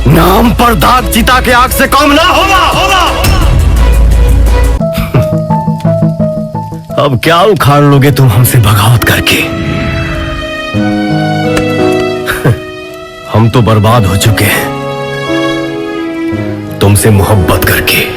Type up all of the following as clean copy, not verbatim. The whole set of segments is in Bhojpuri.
नाम पर दाग चिता के आग से कम ना होगा। अब क्या उखाड़ लोगे तुम हमसे बगावत करके? हम तो बर्बाद हो चुके हैं तुमसे मोहब्बत करके।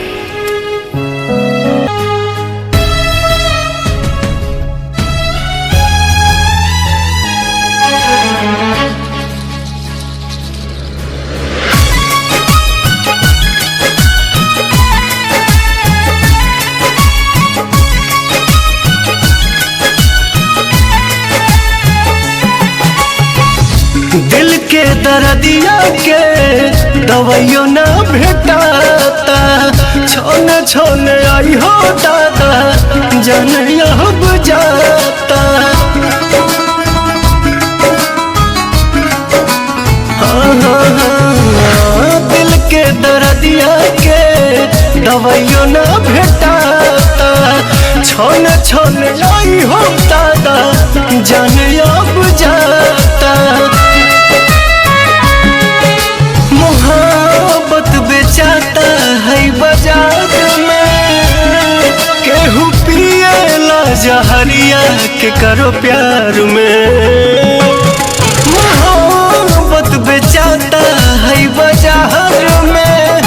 दिल के दर्दिया के दवाइयों ना भेटाता, छोने छोने आई हो दादा जान अब जाता। हाँ, दिल के दर्दिया के दवाइयों ना भेटाता, छोने छोने आई हो दादा जान अब जाता। मोहब्बत बेचाता है बाजार में, केहू पिएला जहरिया के करो प्यार में। मोहब्बत बेचाता है बाजार में,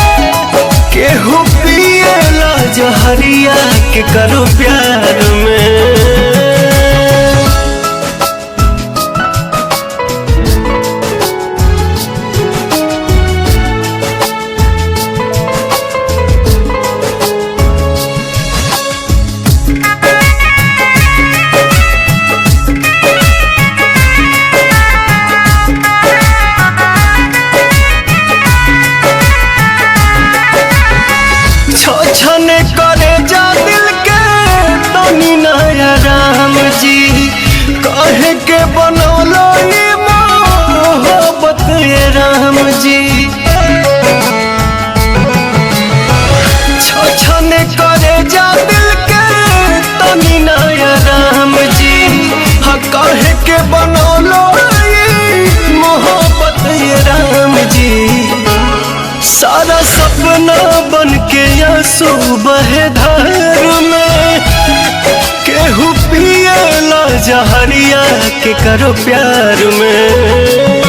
केहू पिएला जहरिया के करो प्यार में। छने करे जा दिल के तनी नया राम जी, कहे के बनौलो ये मोहब्बत ये राम जी। छने करे जा दिल के तनी नया राम जी, हाँ कहे के बनौलो ये मोहब्बत ये राम जी। सारा सपना बन के आंसू बहे धार में, केहू पिएला जहरिया के करो प्यार में।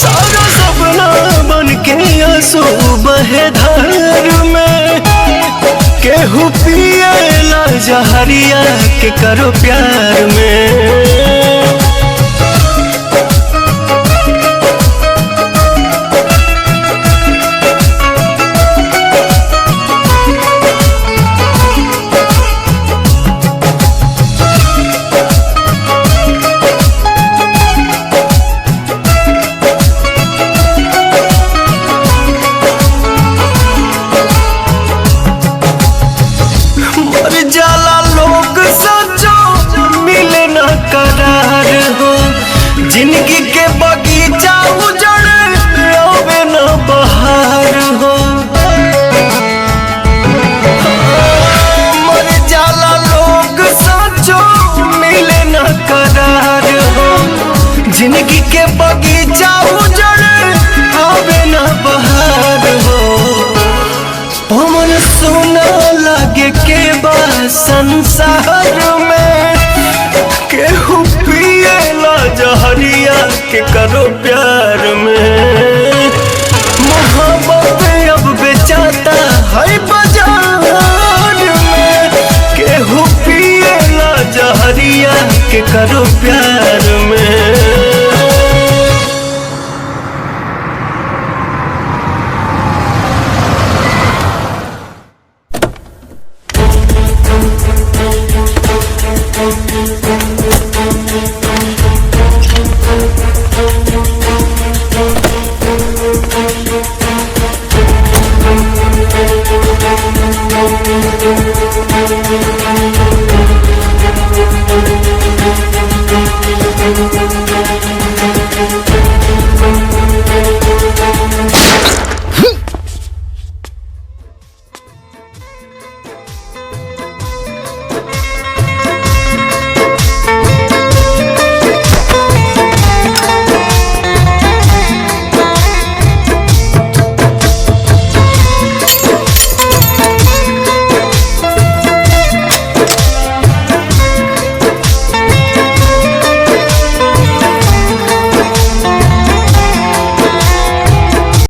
सारा सपना बन के आंसू बहे धार में, केहू पिएला जहरिया के करो प्यार में। जाला लोग सचो मिले न करार हो, जिंदगी के बगीचा उजड़ आवे न बहार हो। मर जाला लोग सचो मिले न करार हो, जिंदगी के बगीचा उजड़ आवे न बहार हो। हमन सुना लगे के बा संसार में, केहू पिएला जहरिया के करो प्यार में। मोहब्बत अब बेचाता है बाजार में, केहू पिएला जहरिया के करो प्यार।